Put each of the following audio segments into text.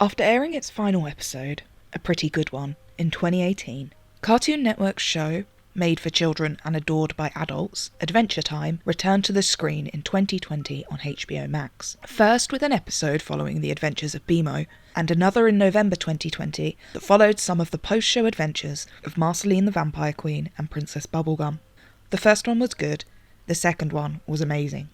After airing its final episode, a pretty good one, in 2018, Cartoon Network's show, made for children and adored by adults, Adventure Time, returned to the screen in 2020 on HBO Max. First with an episode following the adventures of BMO, and another in November 2020 that followed some of the post-show adventures of Marceline the Vampire Queen and Princess Bubblegum. The first one was good, the second one was amazing.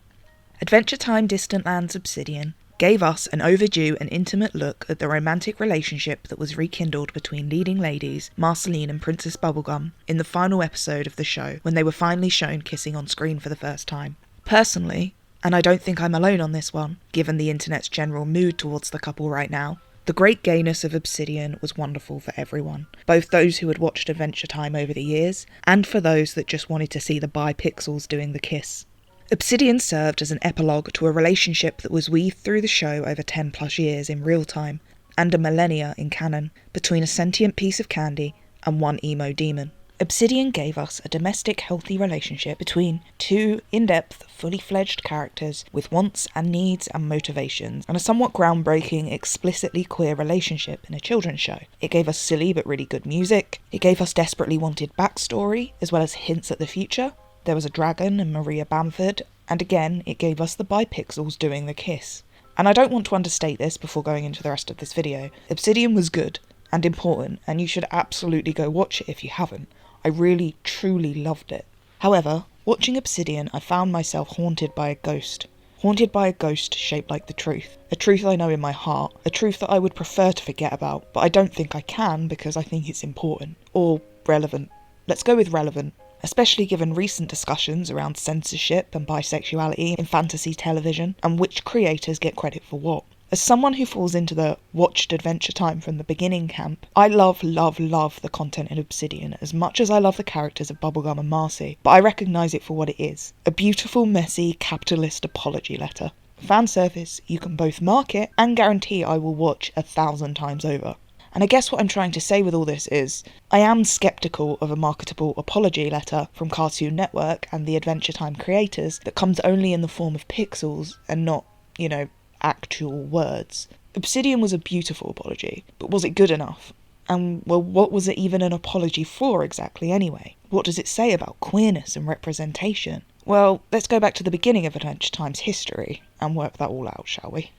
Adventure Time Distant Lands Obsidian gave us an overdue and intimate look at the romantic relationship that was rekindled between leading ladies, Marceline and Princess Bubblegum, in the final episode of the show when they were finally shown kissing on screen for the first time. Personally, and I don't think I'm alone on this one, given the internet's general mood towards the couple right now, the great gayness of Obsidian was wonderful for everyone, both those who had watched Adventure Time over the years, and for those that just wanted to see the bi-pixels doing the kiss. Obsidian served as an epilogue to a relationship that was weaved through the show over 10 plus years in real time, and a millennia in canon, between a sentient piece of candy and one emo demon. Obsidian gave us a domestic, healthy relationship between two in-depth, fully fledged characters with wants and needs and motivations, and a somewhat groundbreaking, explicitly queer relationship in a children's show. It gave us silly but really good music, it gave us desperately wanted backstory, as well as hints at the future. There was a dragon and Maria Bamford, and again, it gave us the bi-pixels doing the kiss. And I don't want to understate this before going into the rest of this video. Obsidian was good and important, and you should absolutely go watch it if you haven't. I really, truly loved it. However, watching Obsidian, I found myself haunted by a ghost. Haunted by a ghost shaped like the truth. A truth I know in my heart. A truth that I would prefer to forget about, but I don't think I can because I think it's important. Or relevant. Let's go with relevant. Especially given recent discussions around censorship and bisexuality in fantasy television, and which creators get credit for what. As someone who falls into the watched Adventure Time from the beginning camp, I love the content in Obsidian as much as I love the characters of Bubblegum and Marcy, but I recognise it for what it is. A beautiful, messy, capitalist apology letter. Fan service you can both market and guarantee I will watch 1,000 times over. And I guess what I'm trying to say with all this is, I am sceptical of a marketable apology letter from Cartoon Network and the Adventure Time creators that comes only in the form of pixels and not, actual words. Obsidian was a beautiful apology, but was it good enough? And, well, what was it even an apology for exactly anyway? What does it say about queerness and representation? Well, let's go back to the beginning of Adventure Time's history and work that all out, shall we?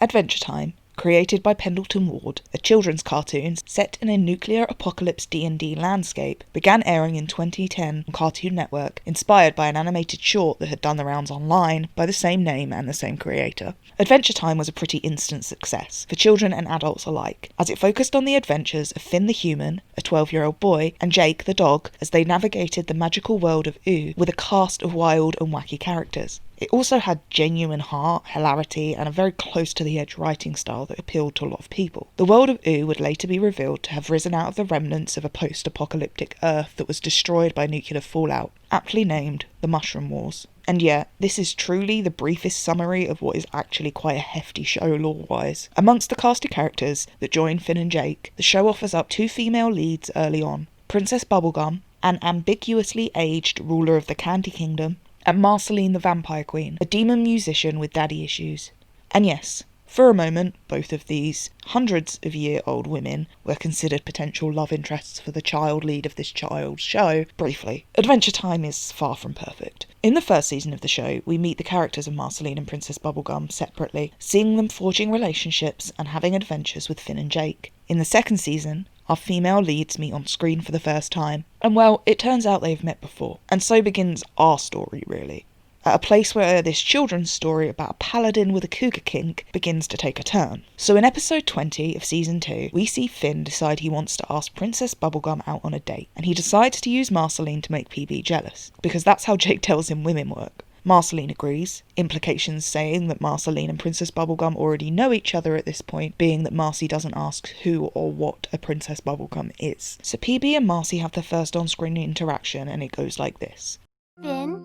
Adventure Time, created by Pendleton Ward, a children's cartoon set in a nuclear apocalypse D&D landscape, began airing in 2010 on Cartoon Network, inspired by an animated short that had done the rounds online by the same name and the same creator. Adventure Time was a pretty instant success, for children and adults alike, as it focused on the adventures of Finn the human, a 12-year-old boy, and Jake the dog, as they navigated the magical world of Ooh with a cast of wild and wacky characters. It also had genuine heart, hilarity, and a very close-to-the-edge writing style that appealed to a lot of people. The world of Ooh would later be revealed to have risen out of the remnants of a post-apocalyptic Earth that was destroyed by nuclear fallout, aptly named the Mushroom Wars. And yet, this is truly the briefest summary of what is actually quite a hefty show lore-wise. Amongst the cast of characters that join Finn and Jake, the show offers up two female leads early on. Princess Bubblegum, an ambiguously aged ruler of the Candy Kingdom, and Marceline the Vampire Queen, a demon musician with daddy issues. And yes, for a moment, both of these hundreds-of-year-old women were considered potential love interests for the child lead of this child's show. Briefly, Adventure Time is far from perfect. In the first season of the show, we meet the characters of Marceline and Princess Bubblegum separately, seeing them forging relationships and having adventures with Finn and Jake. In the second season, our female leads meet on screen for the first time, and well, it turns out they've met before. And so begins our story, really. At a place where this children's story about a paladin with a cougar kink begins to take a turn. So in episode 20 of season 2, we see Finn decide he wants to ask Princess Bubblegum out on a date, and he decides to use Marceline to make PB jealous, because that's how Jake tells him women work. Marceline agrees, implications saying that Marceline and Princess Bubblegum already know each other at this point, being that Marcy doesn't ask who or what a Princess Bubblegum is. So PB and Marcy have their first on-screen interaction, and it goes like this. Finn?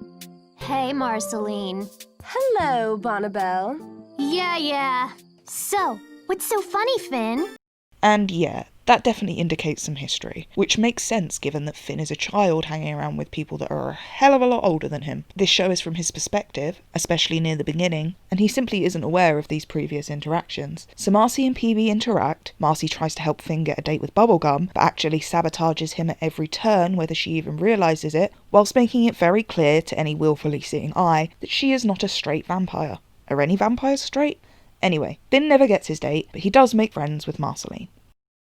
Hey, Marceline. Hello, Bonnabelle. Yeah. So, what's so funny, Finn? And yeah, That definitely indicates some history, which makes sense given that Finn is a child hanging around with people that are a hell of a lot older than him. This show is from his perspective, especially near the beginning, and he simply isn't aware of these previous interactions. So Marcy and PB interact, Marcy tries to help Finn get a date with Bubblegum, but actually sabotages him at every turn, whether she even realises it, whilst making it very clear to any willfully seeing eye that she is not a straight vampire. Are any vampires straight? Anyway, Finn never gets his date, but he does make friends with Marceline.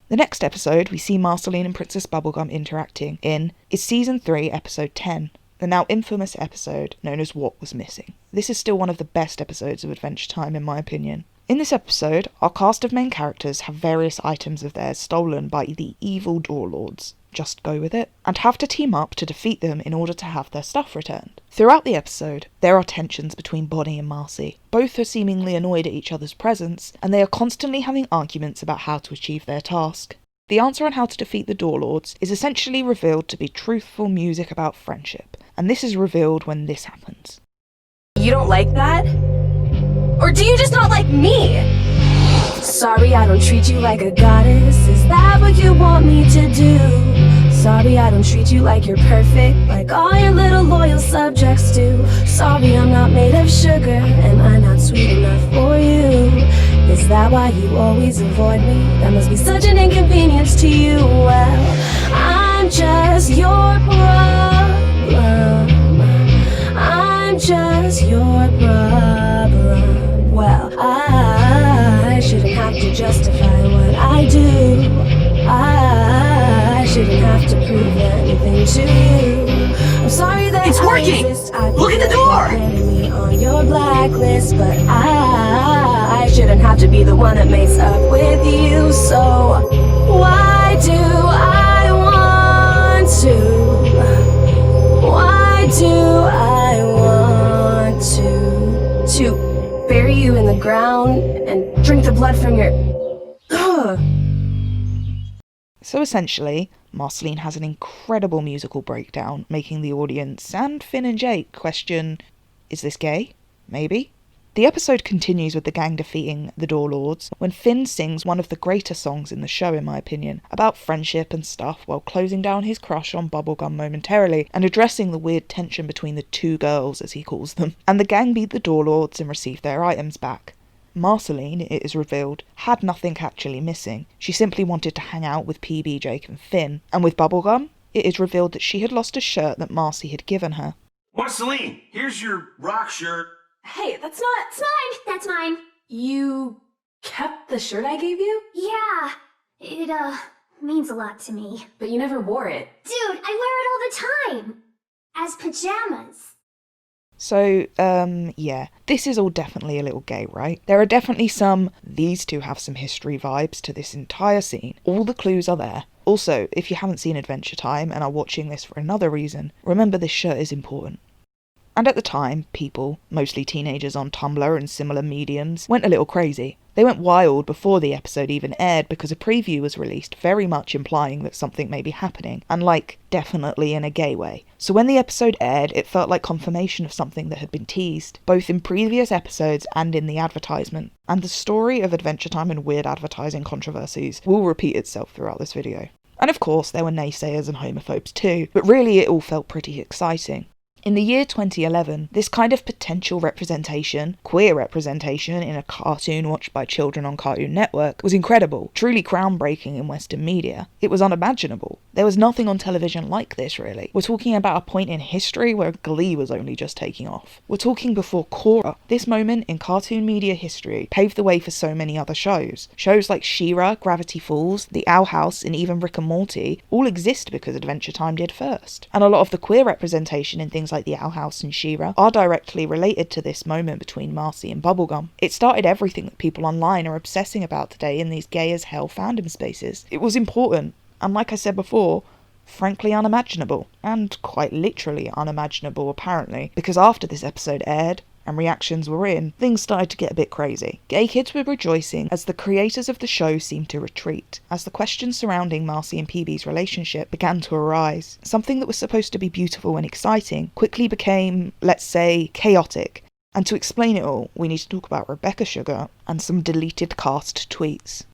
The next episode we see Marceline and Princess Bubblegum interacting in is Season 3, Episode 10, the now infamous episode known as What Was Missing. This is still one of the best episodes of Adventure Time in my opinion. In this episode, our cast of main characters have various items of theirs stolen by the evil Door Lords, just go with it, and have to team up to defeat them in order to have their stuff returned. Throughout the episode, there are tensions between Bonnie and Marcy. Both are seemingly annoyed at each other's presence, and they are constantly having arguments about how to achieve their task. The answer on how to defeat the Door Lords is essentially revealed to be truthful music about friendship, and this is revealed when this happens. You don't like that? Or do you just not like me? Sorry I don't treat you like a goddess. Is that what you want me to do? Sorry I don't treat you like you're perfect, like all your little loyal subjects do. Sorry I'm not made of sugar. Am I not sweet enough for you? Is that why you always avoid me? That must be such an inconvenience to you. Well, I'm just your problem. I'm just your problem. Well, I shouldn't have to justify what I do. I shouldn't have to prove anything to you. I'm sorry that it's working! Look at the door! Me on your blacklist, but I shouldn't have to be the one that makes up with you. So why do I want to? Why do I want to bury you in the ground and drink the blood from your... So essentially, Marceline has an incredible musical breakdown, making the audience and Finn and Jake question, is this gay? Maybe? The episode continues with the gang defeating the Door Lords, when Finn sings one of the greater songs in the show in my opinion, about friendship and stuff while closing down his crush on Bubblegum momentarily and addressing the weird tension between the two girls as he calls them, and the gang beat the Door Lords and receive their items back. Marceline, it is revealed, had nothing actually missing. She simply wanted to hang out with PB, Jake and Finn. And with Bubblegum, it is revealed that she had lost a shirt that Marcy had given her. Marceline, here's your rock shirt. Hey, that's not... It's mine. That's mine. You kept the shirt I gave you? Yeah. It, means a lot to me. But you never wore it. Dude, I wear it all the time. As pajamas. So, yeah, this is all definitely a little gay, right? There are definitely some, these two have some history vibes to this entire scene. All the clues are there. Also, if you haven't seen Adventure Time and are watching this for another reason, remember this shirt is important. And at the time, people, mostly teenagers on Tumblr and similar mediums, went a little crazy. They went wild before the episode even aired because a preview was released very much implying that something may be happening, and like, definitely in a gay way. So when the episode aired, it felt like confirmation of something that had been teased, both in previous episodes and in the advertisement. And the story of Adventure Time and weird advertising controversies will repeat itself throughout this video. And of course, there were naysayers and homophobes too, but really it all felt pretty exciting. In the year 2011, this kind of potential representation, queer representation, in a cartoon watched by children on Cartoon Network was incredible, truly groundbreaking in Western media. It was unimaginable. There was nothing on television like this, really. We're talking about a point in history where Glee was only just taking off. We're talking before Korra. This moment in cartoon media history paved the way for so many other shows. Shows like She-Ra, Gravity Falls, The Owl House, and even Rick and Morty all exist because Adventure Time did first. And a lot of the queer representation in things like The Owl House and She-Ra are directly related to this moment between Marcy and Bubblegum. It started everything that people online are obsessing about today in these gay as hell fandom spaces. It was important, and like I said before, frankly unimaginable, and quite literally unimaginable apparently, because after this episode aired, and reactions were in, things started to get a bit crazy. Gay kids were rejoicing as the creators of the show seemed to retreat, as the questions surrounding Marcy and PB's relationship began to arise. Something that was supposed to be beautiful and exciting quickly became, let's say, chaotic. And to explain it all, we need to talk about Rebecca Sugar and some deleted cast tweets.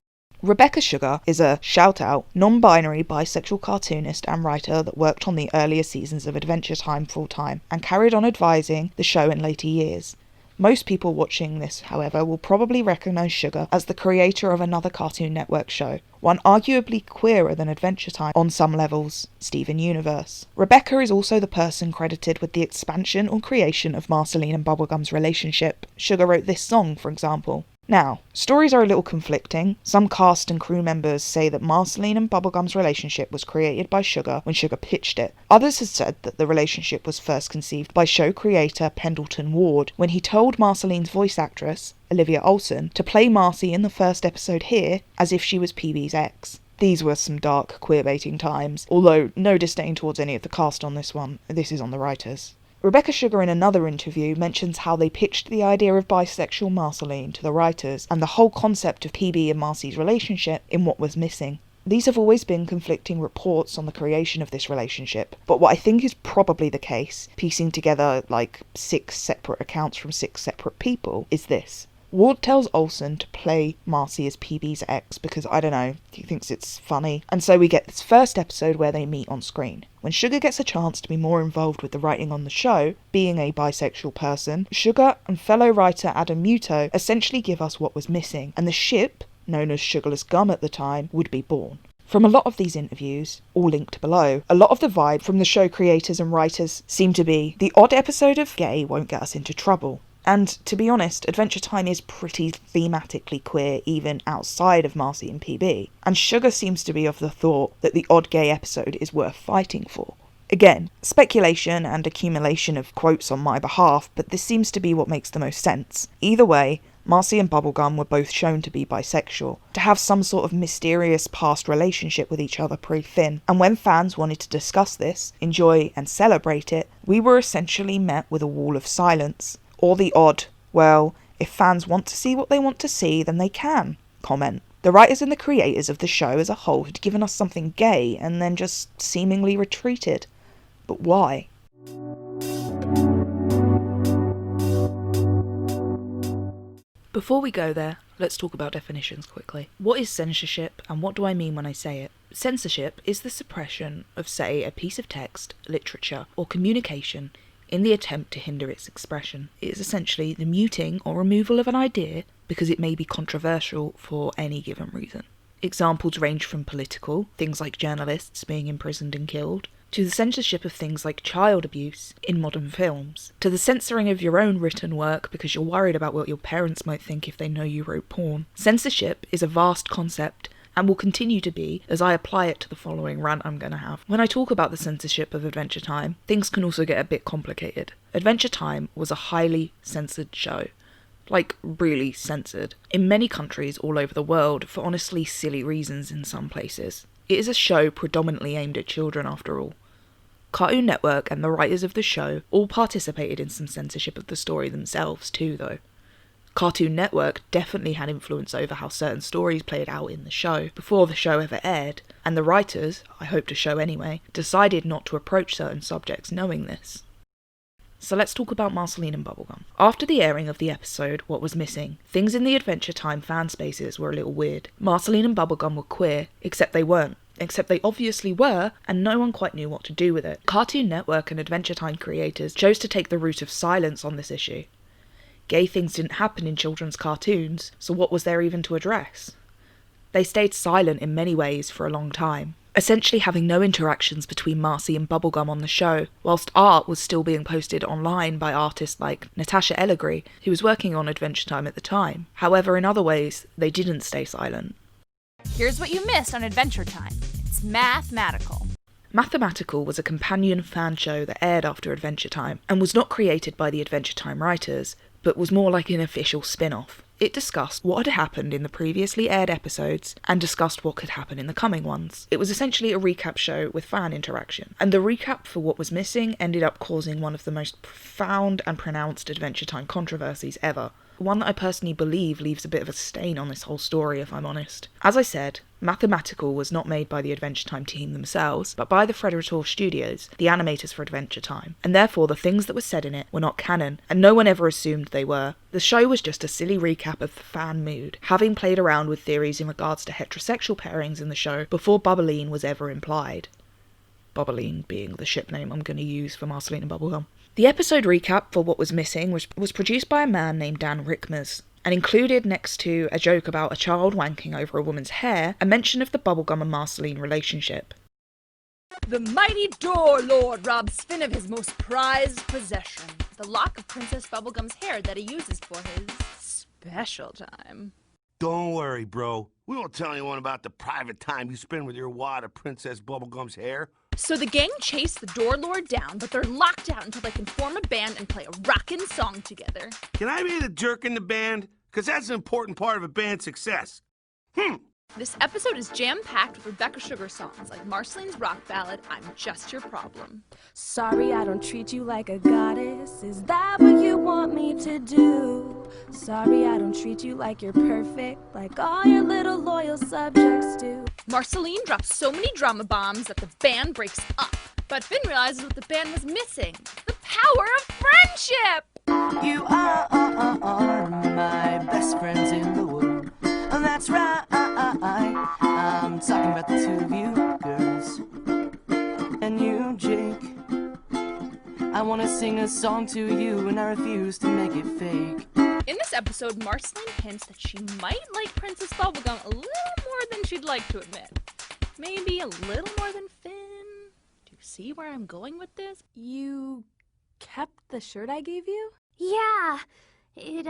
Rebecca Sugar is a shout-out, non-binary bisexual cartoonist and writer that worked on the earlier seasons of Adventure Time full-time and carried on advising the show in later years. Most people watching this, however, will probably recognise Sugar as the creator of another Cartoon Network show, one arguably queerer than Adventure Time on some levels, Steven Universe. Rebecca is also the person credited with the expansion or creation of Marceline and Bubblegum's relationship. Sugar wrote this song, for example. Now, stories are a little conflicting. Some cast and crew members say that Marceline and Bubblegum's relationship was created by Sugar when Sugar pitched it. Others have said that the relationship was first conceived by show creator Pendleton Ward when he told Marceline's voice actress, Olivia Olson, to play Marcy in the first episode here as if she was PB's ex. These were some dark queerbaiting times, although no disdain towards any of the cast on this one. This is on the writers. Rebecca Sugar in another interview mentions how they pitched the idea of bisexual Marceline to the writers and the whole concept of PB and Marcy's relationship in What Was Missing. These have always been conflicting reports on the creation of this relationship, but what I think is probably the case, piecing together like 6 separate accounts from 6 separate people, is this. Ward tells Olsen to play Marcy as PB's ex because, I don't know, he thinks it's funny. And so we get this first episode where they meet on screen. When Sugar gets a chance to be more involved with the writing on the show, being a bisexual person, Sugar and fellow writer Adam Muto essentially give us what was missing, and the ship, known as Sugarless Gum at the time, would be born. From a lot of these interviews, all linked below, a lot of the vibe from the show creators and writers seem to be, the odd episode of gay won't get us into trouble. And to be honest, Adventure Time is pretty thematically queer even outside of Marcy and PB, and Sugar seems to be of the thought that the odd gay episode is worth fighting for. Again, speculation and accumulation of quotes on my behalf, but this seems to be what makes the most sense. Either way, Marcy and Bubblegum were both shown to be bisexual, to have some sort of mysterious past relationship with each other pre-Finn, and when fans wanted to discuss this, enjoy and celebrate it, we were essentially met with a wall of silence. Or the odd, well, if fans want to see what they want to see, then they can, comment. The writers and the creators of the show as a whole had given us something gay and then just seemingly retreated. But why? Before we go there, let's talk about definitions quickly. What is censorship and what do I mean when I say it? Censorship is the suppression of, say, a piece of text, literature, or communication in the attempt to hinder its expression. It is essentially the muting or removal of an idea because it may be controversial for any given reason. Examples range from political, things like journalists being imprisoned and killed, to the censorship of things like child abuse in modern films, to the censoring of your own written work because you're worried about what your parents might think if they know you wrote porn. Censorship is a vast concept and will continue to be as I apply it to the following rant I'm going to have. When I talk about the censorship of Adventure Time, things can also get a bit complicated. Adventure Time was a highly censored show. Like, really censored. In many countries all over the world, for honestly silly reasons in some places. It is a show predominantly aimed at children after all. Cartoon Network and the writers of the show all participated in some censorship of the story themselves too, though. Cartoon Network definitely had influence over how certain stories played out in the show before the show ever aired, and the writers, I hope to show anyway, decided not to approach certain subjects knowing this. So let's talk about Marceline and Bubblegum. After the airing of the episode What Was Missing, things in the Adventure Time fan spaces were a little weird. Marceline and Bubblegum were queer, except they weren't. Except they obviously were, and no one quite knew what to do with it. Cartoon Network and Adventure Time creators chose to take the route of silence on this issue. Gay things didn't happen in children's cartoons, so what was there even to address? They stayed silent in many ways for a long time, essentially having no interactions between Marcy and Bubblegum on the show, whilst art was still being posted online by artists like Natasha Ellegree, who was working on Adventure Time at the time. However, in other ways, they didn't stay silent. Here's what you missed on Adventure Time. It's mathematical. Mathematical was a companion fan show that aired after Adventure Time, and was not created by the Adventure Time writers, but was more like an official spin-off. It discussed what had happened in the previously aired episodes, and discussed what could happen in the coming ones. It was essentially a recap show with fan interaction, and the recap for What Was Missing ended up causing one of the most profound and pronounced Adventure Time controversies ever. one that I personally believe leaves a bit of a stain on this whole story, if I'm honest. As I said, Mathematical was not made by the Adventure Time team themselves, but by the Predator Studios, the animators for Adventure Time, and therefore the things that were said in it were not canon, and no one ever assumed they were. The show was just a silly recap of the fan mood, having played around with theories in regards to heterosexual pairings in the show before bubblegum was ever implied. Bubblegum being the ship name I'm going to use for Marceline and Bubblegum. The episode recap for What Was Missing was produced by a man named Dan Rickmers, and included, next to a joke about a child wanking over a woman's hair, a mention of the Bubblegum and Marceline relationship. The mighty Door Lord robs Finn of his most prized possession, the lock of Princess Bubblegum's hair that he uses for his special time. Don't worry, bro. We won't tell anyone about the private time you spend with your wad of Princess Bubblegum's hair. So the gang chase the Door Lord down, but they're locked out until they can form a band and play a rockin' song together. Can I be the jerk in the band? Because that's an important part of a band's success. This episode is jam-packed with Rebecca Sugar songs like Marceline's rock ballad, I'm Just Your Problem. Sorry I don't treat you like a goddess. Is that what you want me to do? Sorry I don't treat you like you're perfect, like all your little loyal subjects do. Marceline drops so many drama bombs that the band breaks up. But Finn realizes what the band was missing, the power of friendship! You are my best friends in the world. And that's right, I'm talking about the two of you girls. And you, Jake. I want to sing a song to you and I refuse to make it fake. In this episode, Marceline hints that she might like Princess Bubblegum a little more than she'd like to admit. Maybe a little more than Finn. Do you see where I'm going with this? You kept the shirt I gave you? Yeah, it,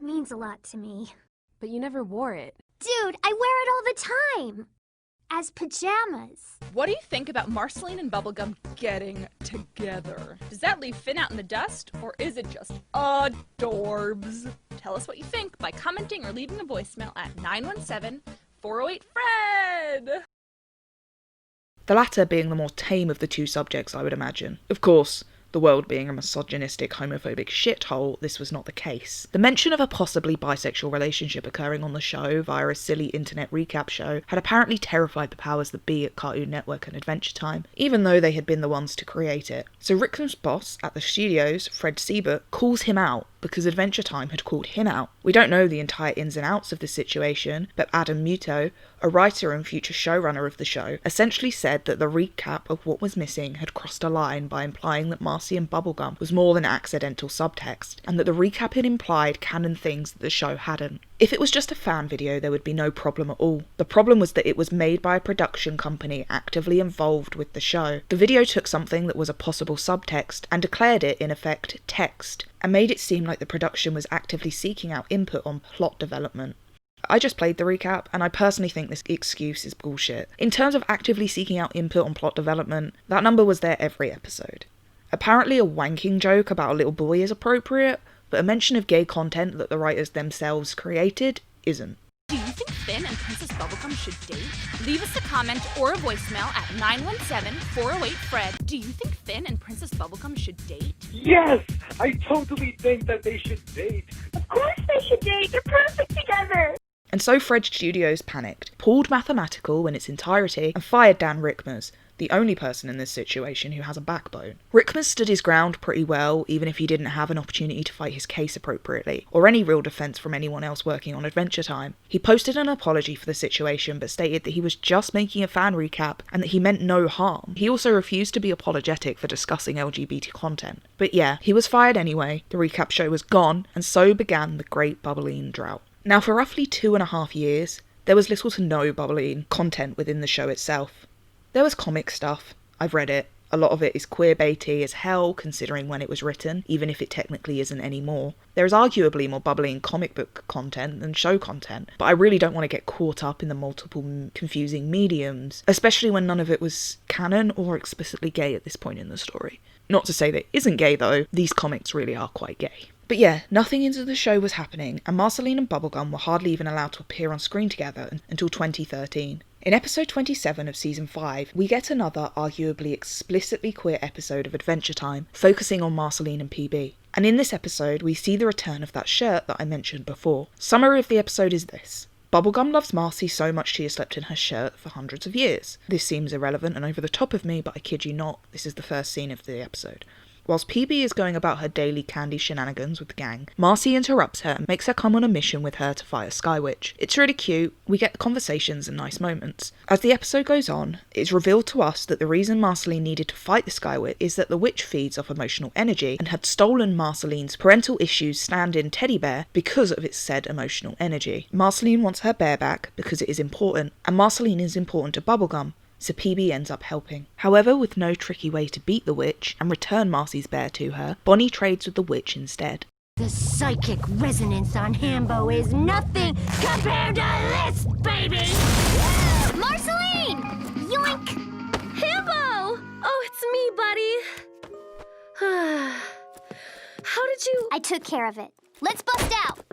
means a lot to me. But you never wore it. Dude, I wear it all the time. As pajamas. What do you think about Marceline and Bubblegum getting together? Does that leave Finn out in the dust, or is it just adorbs? Tell us what you think by commenting or leaving a voicemail at 917-408-FRED! The latter being the more tame of the two subjects, I would imagine. Of course, the world being a misogynistic, homophobic shithole, this was not the case. The mention of a possibly bisexual relationship occurring on the show via a silly internet recap show had apparently terrified the powers that be at Cartoon Network and Adventure Time, even though they had been the ones to create it. So Rickman's boss at the studios, Fred Siebert, calls him out because Adventure Time had called him out. We don't know the entire ins and outs of the situation, but Adam Muto, a writer and future showrunner of the show, essentially said that the recap of What Was Missing had crossed a line by implying that Marcy and Bubblegum was more than accidental subtext, and that the recap had implied canon things that the show hadn't. If it was just a fan video, there would be no problem at all. The problem was that it was made by a production company actively involved with the show. The video took something that was a possible subtext and declared it, in effect, text, and made it seem like the production was actively seeking out input on plot development. I just played the recap, and I personally think this excuse is bullshit. In terms of actively seeking out input on plot development, that number was there every episode. Apparently a wanking joke about a little boy is appropriate, but a mention of gay content that the writers themselves created isn't. Do you think Finn and Princess Bubblegum should date? Leave us a comment or a voicemail at 917-408-FRED. Do you think Finn and Princess Bubblegum should date? Yes! I totally think that they should date. Of course they should date. They're perfect together. And so Fred Studios panicked, pulled Mathematical in its entirety, and fired Dan Rickmers, the only person in this situation who has a backbone. Rickmers stood his ground pretty well, even if he didn't have an opportunity to fight his case appropriately, or any real defence from anyone else working on Adventure Time. He posted an apology for the situation, but stated that he was just making a fan recap, and that he meant no harm. He also refused to be apologetic for discussing LGBT content. But yeah, he was fired anyway, the recap show was gone, and so began the Great Bubblegum Drought. Now for roughly 2.5 years, there was little to no Bubblegum content within the show itself. There was comic stuff, I've read it, a lot of it is queerbaiting as hell considering when it was written, even if it technically isn't anymore. There is arguably more Bubblegum comic book content than show content, but I really don't want to get caught up in the multiple confusing mediums, especially when none of it was canon or explicitly gay at this point in the story. Not to say that it isn't gay though, these comics really are quite gay. But yeah, nothing into the show was happening, and Marceline and Bubblegum were hardly even allowed to appear on screen together until 2013. In episode 27 of season 5, we get another arguably explicitly queer episode of Adventure Time, focusing on Marceline and PB. And in this episode, we see the return of that shirt that I mentioned before. Summary of the episode is this. Bubblegum loves Marcy so much she has slept in her shirt for hundreds of years. This seems irrelevant and over the top of me, but I kid you not, this is the first scene of the episode. Whilst PB is going about her daily candy shenanigans with the gang, Marcy interrupts her and makes her come on a mission with her to fight a Sky Witch. It's really cute, we get conversations and nice moments. As the episode goes on, it's revealed to us that the reason Marceline needed to fight the Sky Witch is that the witch feeds off emotional energy and had stolen Marceline's parental issues stand-in teddy bear because of its said emotional energy. Marceline wants her bear back because it is important, and Marceline is important to Bubblegum, so PB ends up helping. However, with no tricky way to beat the witch and return Marcy's bear to her, Bonnie trades with the witch instead. The psychic resonance on Hambo is nothing compared to this, baby! Marceline! Yoink! Hambo! Oh, it's me, buddy. How did you... I took care of it. Let's bust out!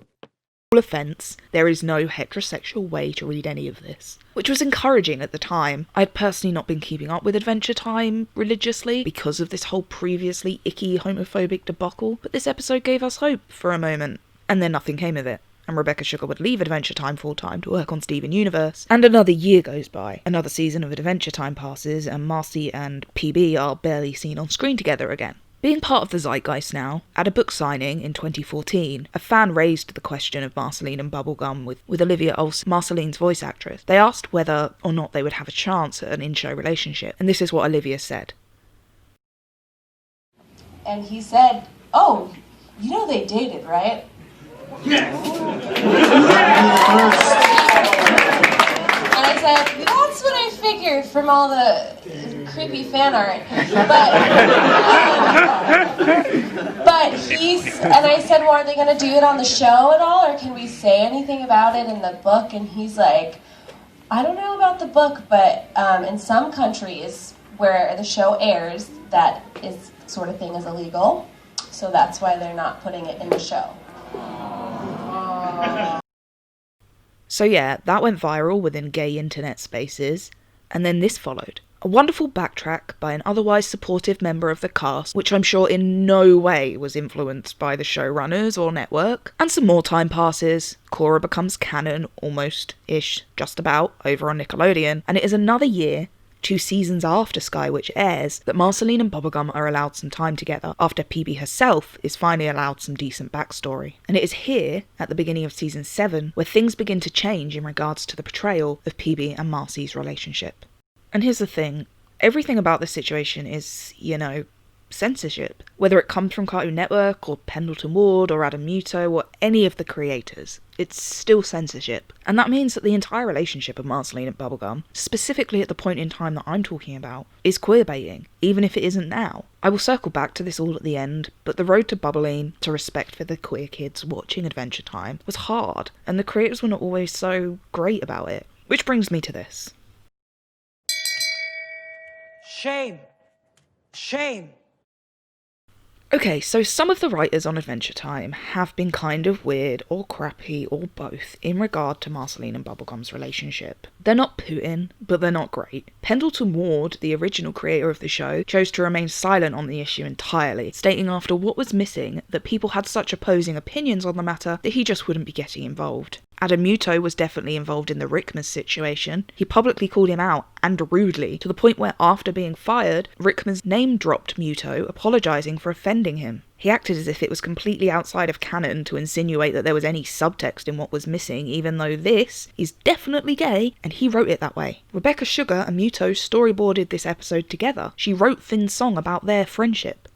Offence, there is no heterosexual way to read any of this, which was encouraging at the time. I had personally not been keeping up with Adventure Time religiously because of this whole previously icky homophobic debacle, but this episode gave us hope for a moment, and then nothing came of it. And Rebecca Sugar would leave Adventure Time full-time to work on Steven Universe, and another year goes by. Another season of Adventure Time passes, and Marcy and PB are barely seen on screen together again. Being part of the zeitgeist now, at a book signing in 2014, a fan raised the question of Marceline and Bubblegum with Olivia Olsen, Marceline's voice actress. They asked whether or not they would have a chance at an in-show relationship, and this is what Olivia said. And he said, "Oh, you know they dated, right?" Yes. And I said, "That's what I figured from all the creepy fan art." And I said, "Well, are they going to do it on the show at all, or can we say anything about it in the book?" And he's like, "I don't know about the book, but in some countries where the show airs, that is sort of thing is illegal, so that's why they're not putting it in the show." So yeah, that went viral within gay internet spaces, and then this followed. A wonderful backtrack by an otherwise supportive member of the cast, which I'm sure in no way was influenced by the showrunners or network. And some more time passes, Cora becomes canon, almost-ish, just about, over on Nickelodeon, and it is another year, 2 seasons after Sky Witch airs, that Marceline and Bubblegum are allowed some time together, after PB herself is finally allowed some decent backstory. And it is here, at the beginning of season 7, where things begin to change in regards to the portrayal of PB and Marcy's relationship. And here's the thing, everything about this situation is, censorship. Whether it comes from Cartoon Network, or Pendleton Ward, or Adam Muto, or any of the creators, it's still censorship. And that means that the entire relationship of Marceline and Bubblegum, specifically at the point in time that I'm talking about, is queerbaiting, even if it isn't now. I will circle back to this all at the end, but the road to bubbling, to respect for the queer kids watching Adventure Time, was hard, and the creators were not always so great about it. Which brings me to this. Shame. Shame. Okay, so some of the writers on Adventure Time have been kind of weird or crappy or both in regard to Marceline and Bubblegum's relationship. They're not Putin, but they're not great. Pendleton Ward, the original creator of the show, chose to remain silent on the issue entirely, stating after what was missing that people had such opposing opinions on the matter that he just wouldn't be getting involved. Adam Muto was definitely involved in the Rickmas situation. He publicly called him out, and rudely, to the point where after being fired, Rickmas name-dropped Muto, apologising for offending him. He acted as if it was completely outside of canon to insinuate that there was any subtext in what was missing, even though this is definitely gay, and he wrote it that way. Rebecca Sugar and Muto storyboarded this episode together. She wrote Finn's song about their friendship.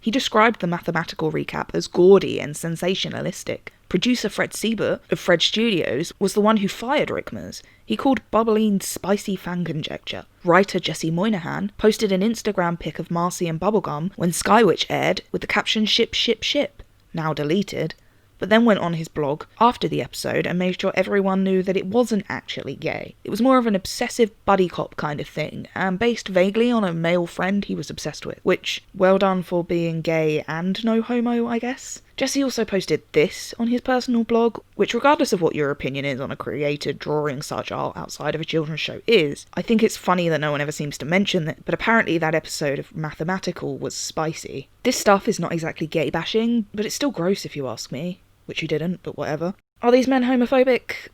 He described the mathematical recap as gaudy and sensationalistic. Producer Fred Siebert of Fred Studios was the one who fired Rickmas. He called bubbling spicy fan conjecture. Writer Jesse Moynihan posted an Instagram pic of Marcy and Bubblegum when Sky Witch aired with the caption "ship, ship, ship," now deleted, but then went on his blog after the episode and made sure everyone knew that it wasn't actually gay. It was more of an obsessive buddy cop kind of thing, and based vaguely on a male friend he was obsessed with, which, well done for being gay and no homo, I guess. Jesse also posted this on his personal blog, which regardless of what your opinion is on a creator drawing such art outside of a children's show is, I think it's funny that no one ever seems to mention it, but apparently that episode of Mathematical was spicy. This stuff is not exactly gay bashing, but it's still gross if you ask me, which you didn't, but whatever. Are these men homophobic?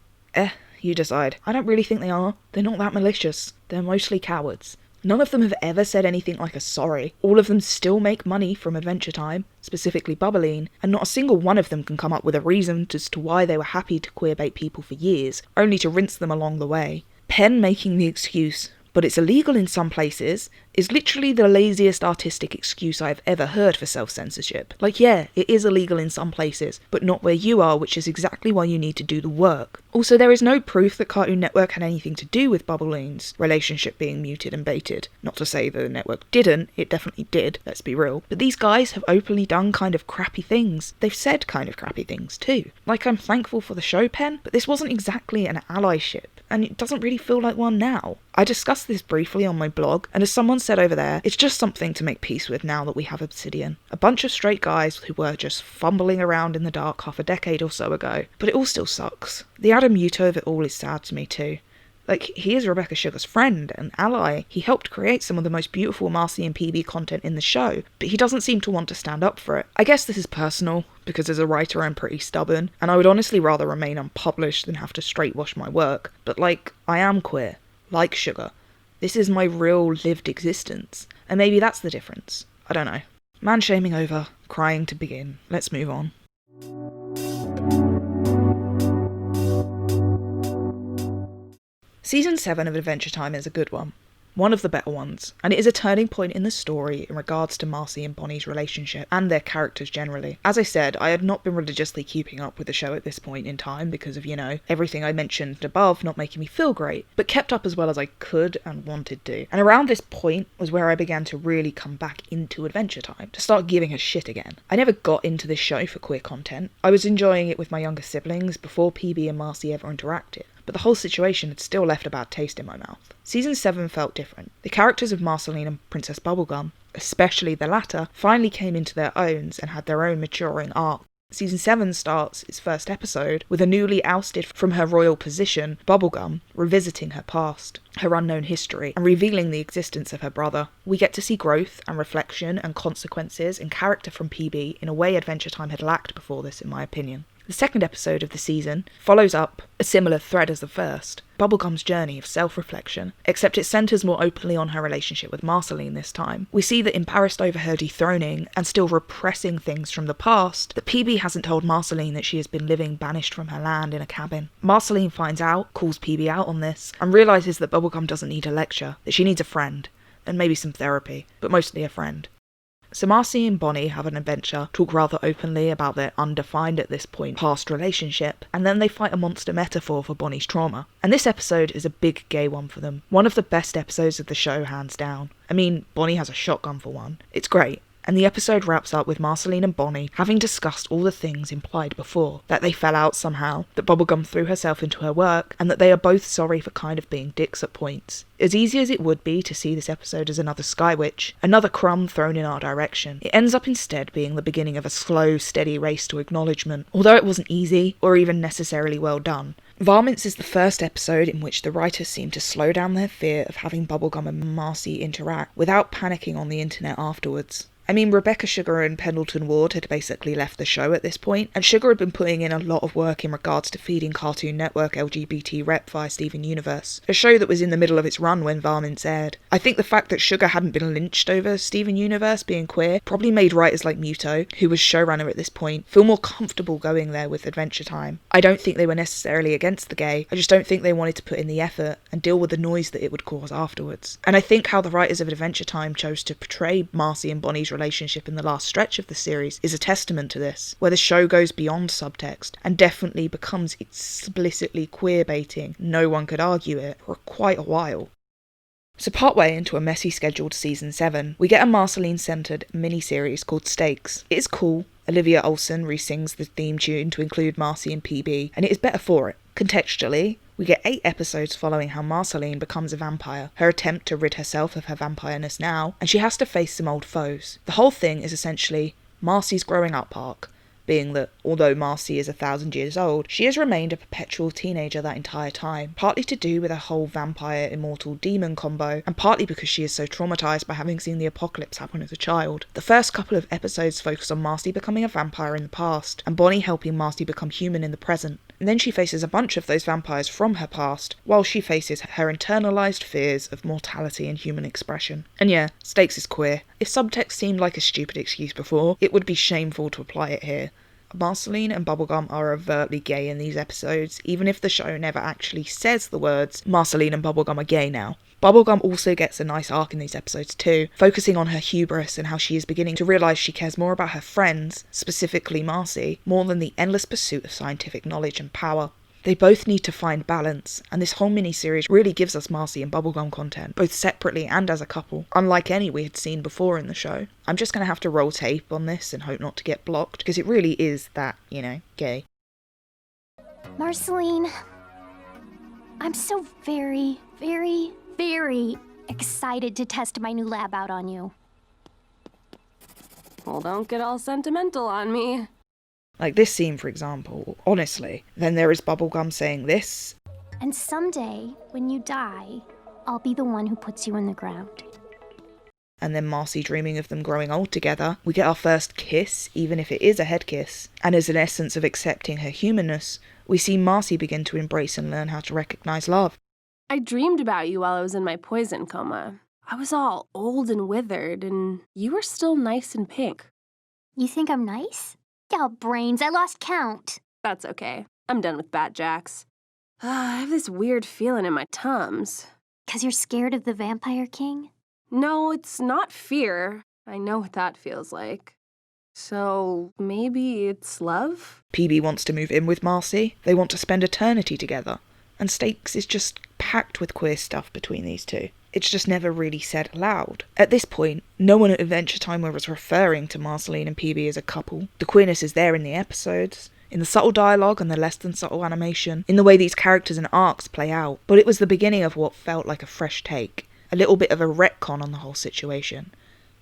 You decide. I don't really think they are. They're not that malicious. They're mostly cowards. None of them have ever said anything like a sorry. All of them still make money from Adventure Time, specifically Bubblegum, and not a single one of them can come up with a reason as to why they were happy to queerbait people for years, only to rinse them along the way. Penn making the excuse, but it's illegal in some places, is literally the laziest artistic excuse I've ever heard for self-censorship. Like, yeah, it is illegal in some places, but not where you are, which is exactly why you need to do the work. Also, there is no proof that Cartoon Network had anything to do with Bubblegum's relationship being muted and baited. Not to say the network didn't, it definitely did, let's be real. But these guys have openly done kind of crappy things. They've said kind of crappy things too. Like, I'm thankful for the show, Penn, but this wasn't exactly an allyship, and it doesn't really feel like one now. I discussed this briefly on my blog, and as someone said over there, it's just something to make peace with now that we have Obsidian. A bunch of straight guys who were just fumbling around in the dark half a decade or so ago, but it all still sucks. The Adam Muto of it all is sad to me too. Like, he is Rebecca Sugar's friend and ally. He helped create some of the most beautiful Marcy and PB content in the show, but he doesn't seem to want to stand up for it. I guess this is personal, because as a writer I'm pretty stubborn, and I would honestly rather remain unpublished than have to straightwash my work. But like, I am queer. Like Sugar. This is my real lived existence. And maybe that's the difference. I don't know. Man-shaming over. Crying to begin. Let's move on. Season 7 of Adventure Time is a good one. One of the better ones, and it is a turning point in the story in regards to Marcy and Bonnie's relationship, and their characters generally. As I said, I had not been religiously keeping up with the show at this point in time because of, everything I mentioned above not making me feel great, but kept up as well as I could and wanted to. And around this point was where I began to really come back into Adventure Time, to start giving a shit again. I never got into this show for queer content. I was enjoying it with my younger siblings before PB and Marcy ever interacted, but the whole situation had still left a bad taste in my mouth. Season 7 felt different. The characters of Marceline and Princess Bubblegum, especially the latter, finally came into their own and had their own maturing arc. Season 7 starts its first episode with a newly ousted from her royal position, Bubblegum, revisiting her past, her unknown history, and revealing the existence of her brother. We get to see growth and reflection and consequences and character from PB in a way Adventure Time had lacked before this, in my opinion. The second episode of the season follows up a similar thread as the first, Bubblegum's journey of self-reflection, except it centres more openly on her relationship with Marceline this time. We see that embarrassed over her dethroning and still repressing things from the past, that PB hasn't told Marceline that she has been living banished from her land in a cabin. Marceline finds out, calls PB out on this, and realises that Bubblegum doesn't need a lecture, that she needs a friend, and maybe some therapy, but mostly a friend. So Marcy and Bonnie have an adventure, talk rather openly about their undefined at this point past relationship, and then they fight a monster metaphor for Bonnie's trauma. And this episode is a big gay one for them. One of the best episodes of the show, hands down. I mean, Bonnie has a shotgun for one. It's great. And the episode wraps up with Marceline and Bonnie having discussed all the things implied before, that they fell out somehow, that Bubblegum threw herself into her work, and that they are both sorry for kind of being dicks at points. As easy as it would be to see this episode as another Sky Witch, another crumb thrown in our direction, it ends up instead being the beginning of a slow, steady race to acknowledgement, although it wasn't easy, or even necessarily well done. Varmints is the first episode in which the writers seem to slow down their fear of having Bubblegum and Marcy interact without panicking on the internet afterwards. I mean, Rebecca Sugar and Pendleton Ward had basically left the show at this point, and Sugar had been putting in a lot of work in regards to feeding Cartoon Network LGBT rep via Steven Universe, a show that was in the middle of its run when Varmints aired. I think the fact that Sugar hadn't been lynched over Steven Universe being queer probably made writers like Muto, who was showrunner at this point, feel more comfortable going there with Adventure Time. I don't think they were necessarily against the gay, I just don't think they wanted to put in the effort and deal with the noise that it would cause afterwards. And I think how the writers of Adventure Time chose to portray Marcy and Bonnie's relationship in the last stretch of the series is a testament to this, where the show goes beyond subtext and definitely becomes explicitly queerbaiting. No one could argue it for quite a while. So partway into a messy scheduled season 7, we get a Marceline-centred mini-series called Stakes. It is cool. Olivia Olson re-sings the theme tune to include Marcy and PB, and it is better for it. Contextually, we get 8 episodes following how Marceline becomes a vampire, her attempt to rid herself of her vampireness now, and she has to face some old foes. The whole thing is essentially Marcy's growing up arc, being that although Marcy is 1,000 years old, she has remained a perpetual teenager that entire time, partly to do with a whole vampire immortal demon combo, and partly because she is so traumatised by having seen the apocalypse happen as a child. The first couple of episodes focus on Marcy becoming a vampire in the past, and Bonnie helping Marcy become human in the present. And then she faces a bunch of those vampires from her past, while she faces her internalised fears of mortality and human expression. And yeah, Stakes is queer. If subtext seemed like a stupid excuse before, it would be shameful to apply it here. Marceline and Bubblegum are overtly gay in these episodes, even if the show never actually says the words Marceline and Bubblegum are gay now. Bubblegum also gets a nice arc in these episodes too, focusing on her hubris and how she is beginning to realise she cares more about her friends, specifically Marcy, more than the endless pursuit of scientific knowledge and power. They both need to find balance, and this whole mini-series really gives us Marcy and Bubblegum content, both separately and as a couple, unlike any we had seen before in the show. I'm just going to have to roll tape on this and hope not to get blocked, because it really is that, gay. Marceline, I'm so very, very, very excited to test my new lab out on you. Well, don't get all sentimental on me. Like this scene, for example, honestly. Then there is Bubblegum saying this. And someday, when you die, I'll be the one who puts you in the ground. And then Marcy dreaming of them growing old together. We get our first kiss, even if it is a head kiss. And as an essence of accepting her humanness, we see Marcy begin to embrace and learn how to recognise love. I dreamed about you while I was in my poison coma. I was all old and withered, and you were still nice and pink. You think I'm nice? Yeah, brains, I lost count. That's okay. I'm done with Bat Jacks. I have this weird feeling in my tums. 'Cause you're scared of the Vampire King? No, it's not fear. I know what that feels like. So, maybe it's love? PB wants to move in with Marcy. They want to spend eternity together. And Stakes is just packed with queer stuff between these two. It's just never really said aloud. At this point, no one at Adventure Time was referring to Marceline and PB as a couple. The queerness is there in the episodes, in the subtle dialogue and the less than subtle animation, in the way these characters and arcs play out. But it was the beginning of what felt like a fresh take, a little bit of a retcon on the whole situation.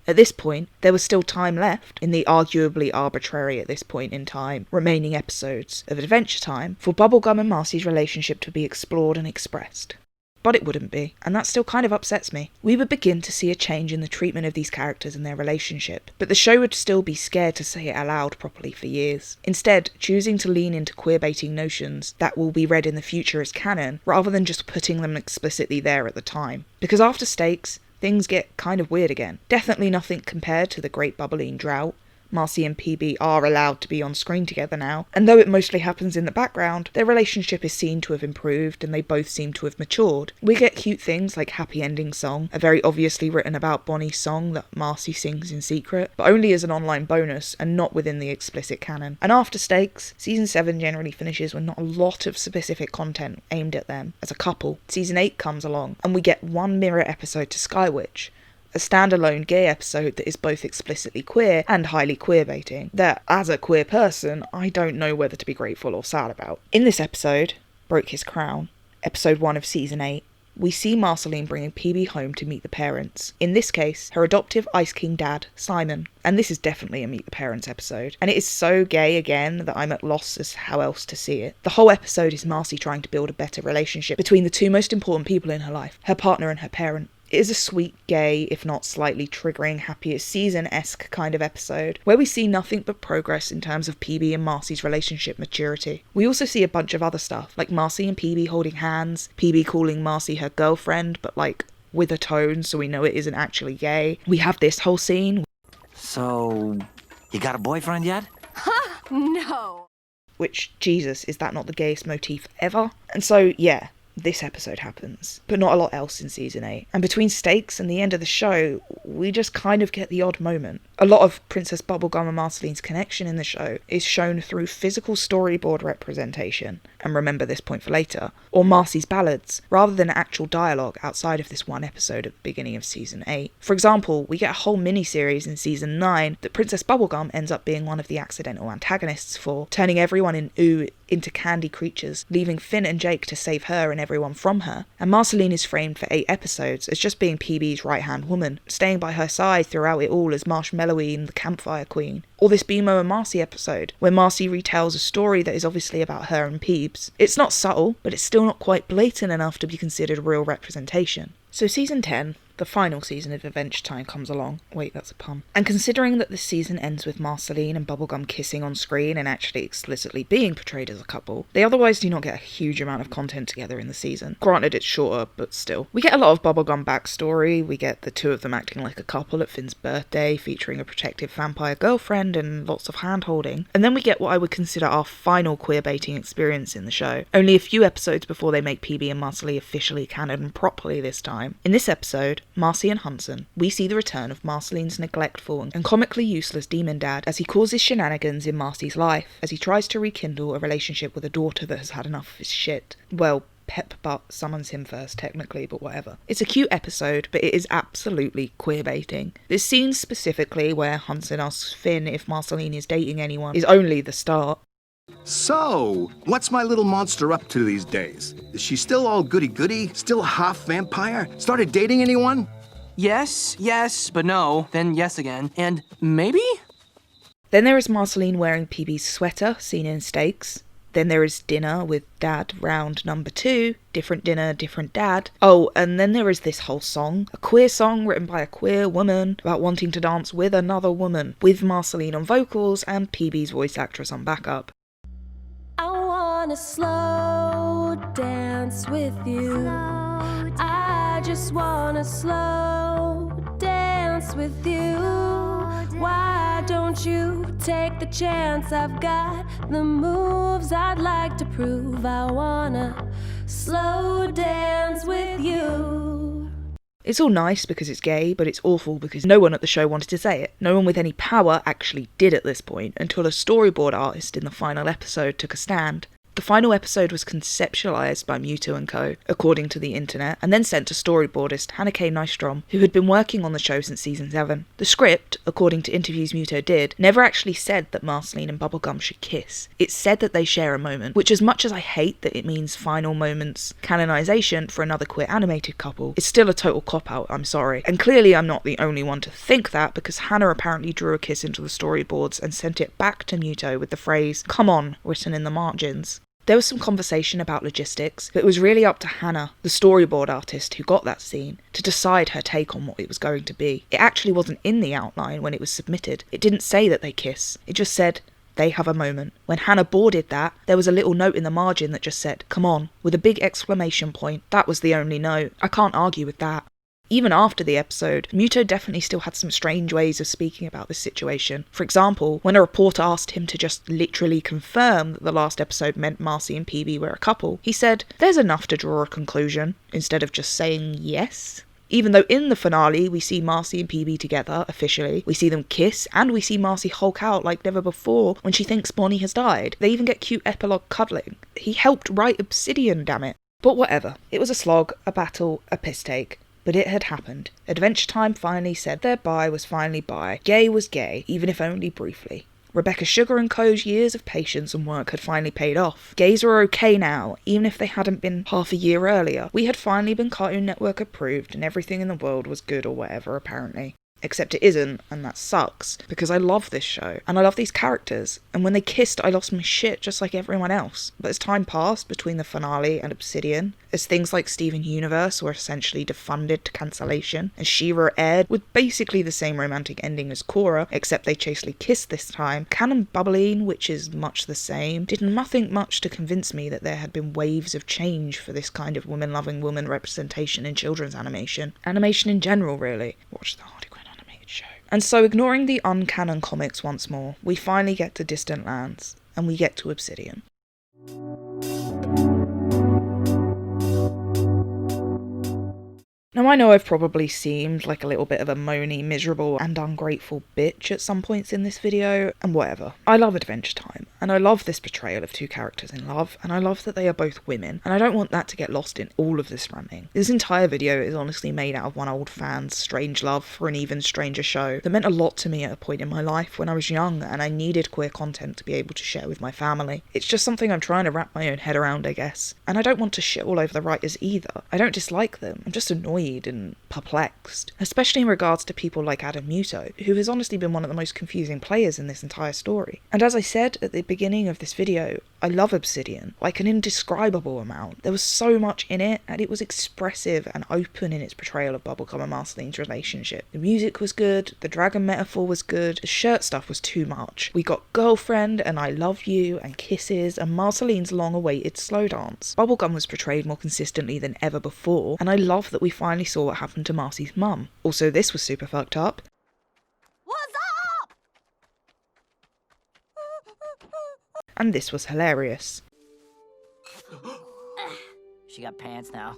At this point, there was still time left, in the arguably arbitrary at this point in time, remaining episodes of Adventure Time, for Bubblegum and Marcy's relationship to be explored and expressed. But it wouldn't be, and that still kind of upsets me. We would begin to see a change in the treatment of these characters and their relationship, but the show would still be scared to say it aloud properly for years, instead choosing to lean into queerbaiting notions that will be read in the future as canon, rather than just putting them explicitly there at the time. Because after Stakes, things get kind of weird again. Definitely nothing compared to the Great Bubbling Drought. Marcy and PB are allowed to be on screen together now, and though it mostly happens in the background, their relationship is seen to have improved and they both seem to have matured. We get cute things like Happy Ending Song, a very obviously written about Bonnie song that Marcy sings in secret, but only as an online bonus and not within the explicit canon. And after Stakes, Season 7 generally finishes with not a lot of specific content aimed at them as a couple. Season 8 comes along, and we get one mirror episode to Skywitch, a standalone gay episode that is both explicitly queer and highly queerbaiting, that, as a queer person, I don't know whether to be grateful or sad about. In this episode, Broke His Crown, episode 1 of Season 8, we see Marceline bringing PB home to meet the parents. In this case, her adoptive Ice King dad, Simon. And this is definitely a Meet the Parents episode. And it is so gay again that I'm at loss as how else to see it. The whole episode is Marcy trying to build a better relationship between the two most important people in her life, her partner and her parent. It is a sweet, gay, if not slightly triggering, happiest season-esque kind of episode, where we see nothing but progress in terms of PB and Marcy's relationship maturity. We also see a bunch of other stuff, like Marcy and PB holding hands, PB calling Marcy her girlfriend, but like with a tone so we know it isn't actually gay. We have this whole scene. So, you got a boyfriend yet? Ha! No! Which, Jesus, is that not the gayest motif ever? And so, yeah, this episode happens, but not a lot else in Season 8. And between Stakes and the end of the show, we just kind of get the odd moment. A lot of Princess Bubblegum and Marceline's connection in the show is shown through physical storyboard representation, and remember this point for later, or Marcy's ballads, rather than actual dialogue outside of this one episode at the beginning of Season 8. For example, we get a whole mini-series in Season 9 that Princess Bubblegum ends up being one of the accidental antagonists for, turning everyone in Ooh into candy creatures, leaving Finn and Jake to save her and everyone from her. And Marceline is framed for 8 episodes as just being PB's right-hand woman, staying by her side throughout it all as Marshmallowy, the campfire queen. Or this Bimo and Marcy episode, where Marcy retells a story that is obviously about her and Peebs. It's not subtle, but it's still not quite blatant enough to be considered real representation. So season 10, the final season of Adventure Time, comes along. Wait, that's a pun. And considering that this season ends with Marceline and Bubblegum kissing on screen and actually explicitly being portrayed as a couple, they otherwise do not get a huge amount of content together in the season. Granted, it's shorter, but still. We get a lot of Bubblegum backstory. We get the two of them acting like a couple at Finn's birthday, featuring a protective vampire girlfriend and lots of hand-holding. And then we get what I would consider our final queerbaiting experience in the show, only a few episodes before they make PB and Marceline officially canon properly this time. In this episode, Marcy and Hunson, we see the return of Marceline's neglectful and comically useless demon dad as he causes shenanigans in Marcy's life, as he tries to rekindle a relationship with a daughter that has had enough of his shit. Well, Pep Butt summons him first, technically, but whatever. It's a cute episode, but it is absolutely queerbaiting. This scene specifically, where Hunson asks Finn if Marceline is dating anyone, is only the start. So, what's my little monster up to these days? Is she still all goody-goody? Still half vampire? Started dating anyone? Yes, but no, then yes again, and maybe? Then there is Marceline wearing PB's sweater, seen in Stakes. Then there is dinner with Dad round number 2, different dinner, different dad. Oh, and then there is this whole song, a queer song written by a queer woman about wanting to dance with another woman, with Marceline on vocals and PB's voice actress on backup. I wanna slow dance with you. I just wanna slow dance with you. Why don't you take the chance? I've got the moves I'd like to prove. I wanna slow dance with you. It's all nice because it's gay, but it's awful because no one at the show wanted to say it. No one with any power actually did at this point, until a storyboard artist in the final episode took a stand. The final episode was conceptualised by Muto and Co., according to the internet, and then sent to storyboardist Hannah K. Nystrom, who had been working on the show since season 7. The script, according to interviews Muto did, never actually said that Marceline and Bubblegum should kiss. It said that they share a moment, which, as much as I hate that it means final moments canonisation for another queer animated couple, is still a total cop-out, I'm sorry. And clearly I'm not the only one to think that, because Hannah apparently drew a kiss into the storyboards and sent it back to Muto with the phrase, "Come on," written in the margins. There was some conversation about logistics, but it was really up to Hannah, the storyboard artist who got that scene, to decide her take on what it was going to be. It actually wasn't in the outline when it was submitted. It didn't say that they kiss. It just said, they have a moment. When Hannah boarded that, there was a little note in the margin that just said, "Come on," with a big exclamation point. That was the only note. I can't argue with that. Even after the episode, Muto definitely still had some strange ways of speaking about this situation. For example, when a reporter asked him to just literally confirm that the last episode meant Marcy and PB were a couple, he said, "There's enough to draw a conclusion," instead of just saying yes. Even though in the finale we see Marcy and PB together, officially, we see them kiss, and we see Marcy hulk out like never before when she thinks Bonnie has died. They even get cute epilogue cuddling. He helped write Obsidian, damn it. But whatever. It was a slog, a battle, a piss take. But it had happened. Adventure Time finally said their bye was finally bye. Gay was gay, even if only briefly. Rebecca Sugar and Co.'s years of patience and work had finally paid off. Gays were okay now, even if they hadn't been half a year earlier. We had finally been Cartoon Network approved, and everything in the world was good or whatever, apparently. Except it isn't, and that sucks, because I love this show, and I love these characters, and when they kissed I lost my shit just like everyone else. But as time passed between the finale and Obsidian, as things like Steven Universe were essentially defunded to cancellation, and She-Ra aired with basically the same romantic ending as Korra, except they chastely kissed this time, Canon Bubblegum, which is much the same, did nothing much to convince me that there had been waves of change for this kind of woman-loving woman representation in children's animation. Animation in general, really. Watch the Harley Quinn animated show. And so, ignoring the uncanon comics once more, we finally get to Distant Lands, and we get to Obsidian. Now I know I've probably seemed like a little bit of a moany, miserable and ungrateful bitch at some points in this video, and whatever. I love Adventure Time, And I love this portrayal of two characters in love, and I love that they are both women, and I don't want that to get lost in all of this ranting. This entire video is honestly made out of one old fan's strange love for an even stranger show that meant a lot to me at a point in my life when I was young and I needed queer content to be able to share with my family. It's just something I'm trying to wrap my own head around, I guess. And I don't want to shit all over the writers either. I don't dislike them, I'm just annoyed and perplexed, especially in regards to people like Adam Muto, who has honestly been one of the most confusing players in this entire story. And as I said at the beginning of this video, I love Obsidian, like an indescribable amount. There was so much in it, and it was expressive and open in its portrayal of Bubblegum and Marceline's relationship. The music was good, the dragon metaphor was good, the shirt stuff was too much. We got girlfriend and I love you and kisses and Marceline's long-awaited slow dance. Bubblegum was portrayed more consistently than ever before, and I love that we finally saw what happened to Marcy's mum. Also, this was super fucked up. And this was hilarious. She got pants now.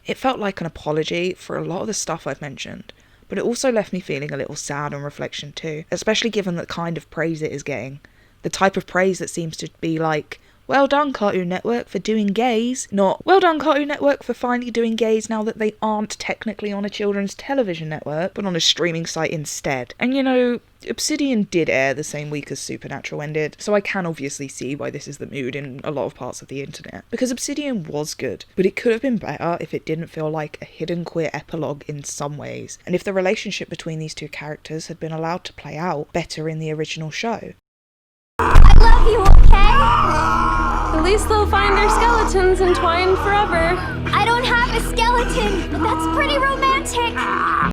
It felt like an apology for a lot of the stuff I've mentioned, but it also left me feeling a little sad on reflection too, especially given the kind of praise it is getting. The type of praise that seems to be like, well done Cartoon Network for doing gays, not well done Cartoon Network for finally doing gays now that they aren't technically on a children's television network, but on a streaming site instead. And you know, Obsidian did air the same week as Supernatural ended, so I can obviously see why this is the mood in a lot of parts of the internet. Because Obsidian was good, but it could have been better if it didn't feel like a hidden queer epilogue in some ways, and if the relationship between these two characters had been allowed to play out better in the original show. I love you, okay? At least they'll find their skeletons entwined forever. I don't have a skeleton, but that's pretty romantic.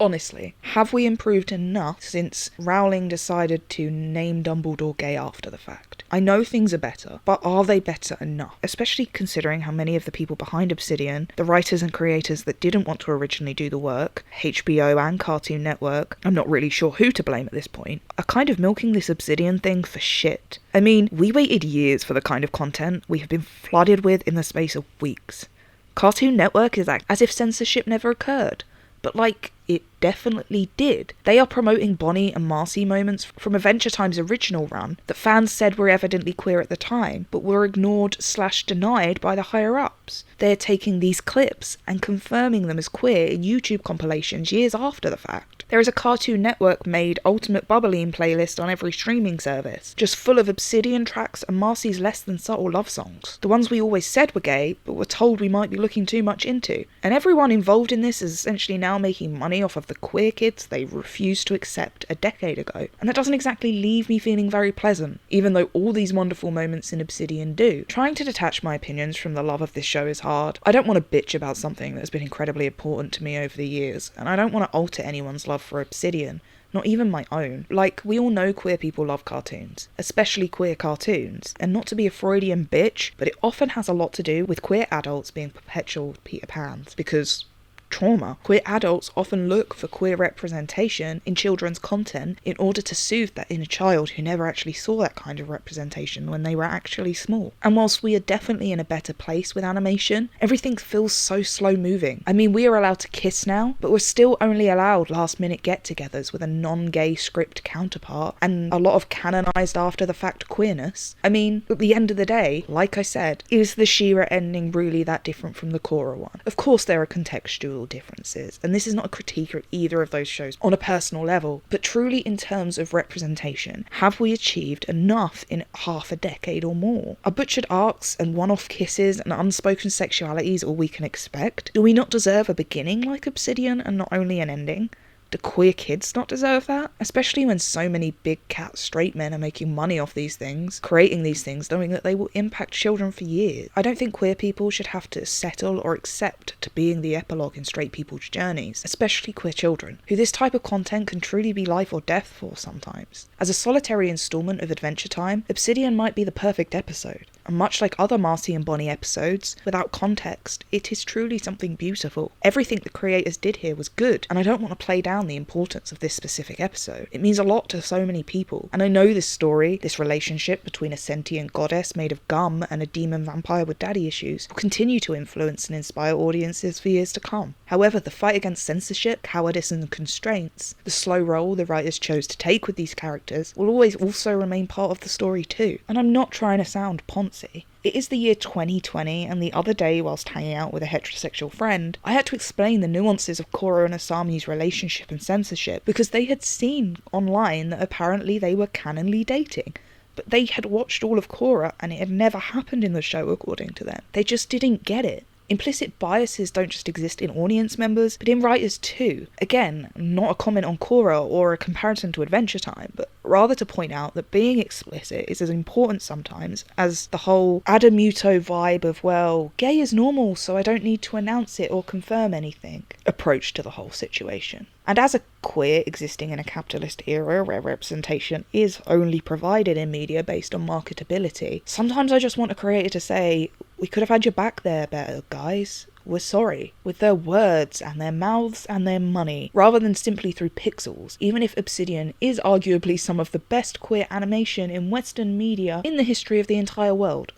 Honestly, have we improved enough since Rowling decided to name Dumbledore gay after the fact? I know things are better, but are they better enough? Especially considering how many of the people behind Obsidian, the writers and creators that didn't want to originally do the work, HBO and Cartoon Network, I'm not really sure who to blame at this point, are kind of milking this Obsidian thing for shit. I mean, we waited years for the kind of content we have been flooded with in the space of weeks. Cartoon Network is as if censorship never occurred. But like, it definitely did. They are promoting Bonnie and Marcy moments from Adventure Time's original run that fans said were evidently queer at the time, but were ignored/denied by the higher-ups. They're taking these clips and confirming them as queer in YouTube compilations years after the fact. There is a Cartoon Network-made Ultimate Bubblegum playlist on every streaming service, just full of Obsidian tracks and Marcy's less than subtle love songs. The ones we always said were gay, but were told we might be looking too much into. And everyone involved in this is essentially now making money off of the queer kids they refused to accept a decade ago. And that doesn't exactly leave me feeling very pleasant, even though all these wonderful moments in Obsidian do. Trying to detach my opinions from the love of this show is hard. I don't want to bitch about something that's been incredibly important to me over the years, and I don't want to alter anyone's love for Obsidian, not even my own. Like, we all know queer people love cartoons, especially queer cartoons, and not to be a Freudian bitch, but it often has a lot to do with queer adults being perpetual Peter Pans, because trauma. Queer adults often look for queer representation in children's content in order to soothe that inner child who never actually saw that kind of representation when they were actually small. And whilst we are definitely in a better place with animation, everything feels so slow moving. I mean, we are allowed to kiss now, but we're still only allowed last minute get-togethers with a non-gay script counterpart and a lot of canonised after the fact queerness. I mean, at the end of the day, like I said, is the She-Ra ending really that different from the Korra one? Of course there are contextual differences, and this is not a critique of either of those shows on a personal level, but truly in terms of representation, have we achieved enough in half a decade or more? Are butchered arcs and one-off kisses and unspoken sexualities all we can expect? Do we not deserve a beginning like Obsidian and not only an ending? Do queer kids not deserve that? Especially when so many big cat straight men are making money off these things, creating these things knowing that they will impact children for years. I don't think queer people should have to settle or accept to being the epilogue in straight people's journeys, especially queer children, who this type of content can truly be life or death for sometimes. As a solitary installment of Adventure Time, Obsidian might be the perfect episode. And much like other Marcy and Bonnie episodes, without context, it is truly something beautiful. Everything the creators did here was good, and I don't want to play down the importance of this specific episode. It means a lot to so many people, and I know this story, this relationship between a sentient goddess made of gum and a demon vampire with daddy issues, will continue to influence and inspire audiences for years to come. However, the fight against censorship, cowardice and constraints, the slow role the writers chose to take with these characters, will always also remain part of the story too. And I'm not trying to sound poncy. It is the year 2020, and the other day, whilst hanging out with a heterosexual friend, I had to explain the nuances of Korra and Asami's relationship and censorship, because they had seen online that apparently they were canonly dating. But they had watched all of Korra, and it had never happened in the show according to them. They just didn't get it. Implicit biases don't just exist in audience members, but in writers too. Again, not a comment on Korra or a comparison to Adventure Time, but rather to point out that being explicit is as important sometimes as the whole Adamuto vibe of, well, gay is normal, so I don't need to announce it or confirm anything approach to the whole situation. And as a queer existing in a capitalist era where representation is only provided in media based on marketability, sometimes I just want a creator to say, we could have had your back there better, guys. We're sorry. With their words and their mouths and their money, rather than simply through pixels, even if Obsidian is arguably some of the best queer animation in Western media in the history of the entire world.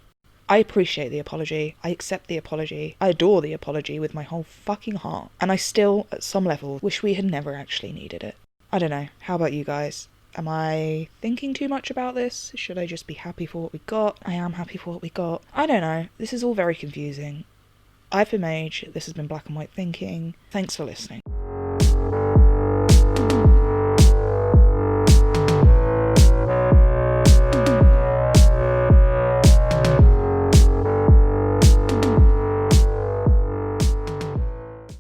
I appreciate the apology, I accept the apology, I adore the apology with my whole fucking heart, and I still, at some level, wish we had never actually needed it. I don't know, how about you guys? Am I thinking too much about this? Should I just be happy for what we got? I am happy for what we got. I don't know, this is all very confusing. I've been Mage, this has been Black and White Thinking. Thanks for listening.